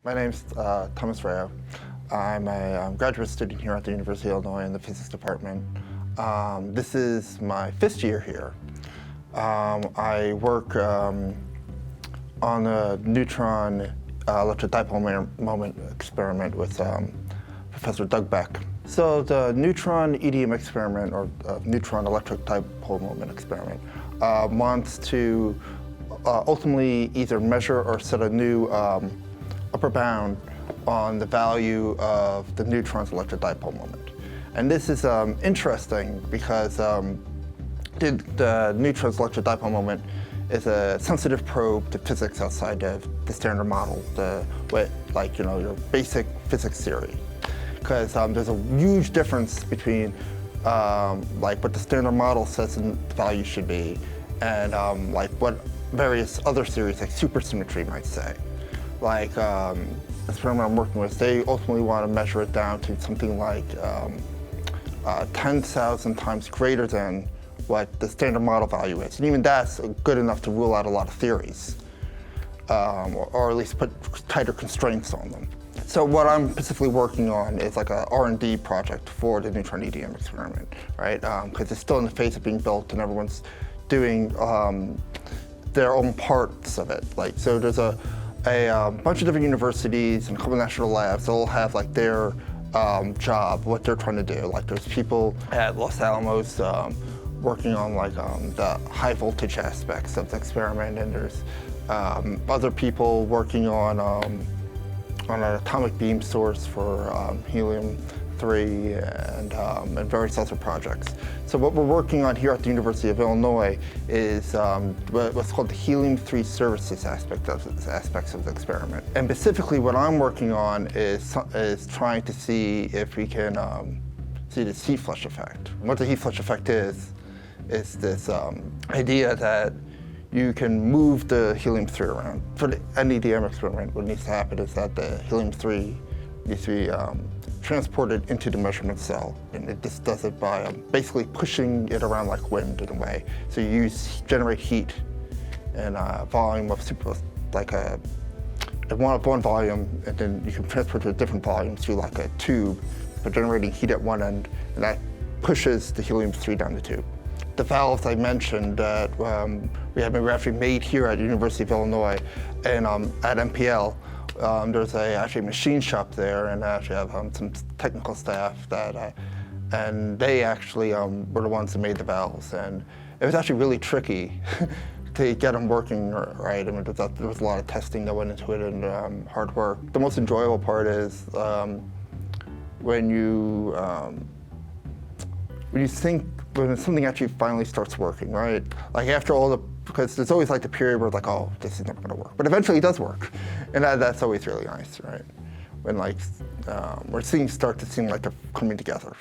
My name's Thomas Rayo. I'm a graduate student here at the University of Illinois in the physics department. This is my 5th year here. I work on a neutron electric dipole moment experiment with Professor Doug Beck. So the neutron EDM experiment, or neutron electric dipole moment experiment, wants to ultimately either measure or set a new upper bound on the value of the neutron's electric dipole moment. And this is interesting because the neutron's electric dipole moment is a sensitive probe to physics outside of the standard model, your basic physics theory. Because there's a huge difference between what the standard model says the value should be and what various other theories like supersymmetry might say. The experiment I'm working with, they ultimately want to measure it down to something like 10,000 times greater than what the standard model value is. And even that's good enough to rule out a lot of theories, or at least put tighter constraints on them. So what I'm specifically working on is like a R&D project for the neutron EDM experiment, right? Because it's still in the phase of being built and everyone's doing their own parts of it. So there's a bunch of different universities and a couple of national labs that all have their job, what they're trying to do. There's people at Los Alamos working on the high voltage aspects of the experiment, and there's other people working on an atomic beam source for helium-3 and various other projects. So what we're working on here at the University of Illinois is what's called the helium-3 services aspects of the experiment. And specifically what I'm working on is trying to see if we can see this heat flush effect. What the heat flush effect is this idea that you can move the helium-3 around. For the nEDM experiment, what needs to happen is that the helium-3 needs to be transported into the measurement cell. And it just does it by basically pushing it around like wind in a way. So you generate heat in a volume of one volume, and then you can transport to a different volume through a tube, but generating heat at one end, and that pushes the helium-3 down the tube. The valves I mentioned that we actually made here at the University of Illinois and at MPL. There's actually a machine shop there, and I actually have some technical staff and they actually were the ones that made the valves. And it was actually really tricky to get them working right. I mean, there was a lot of testing that went into it and hard work. The most enjoyable part is when something actually finally starts working, right? After all because there's always the period where oh, this is never gonna work. But eventually it does work. And that's always really nice, right? When where things start to seem like they're coming together.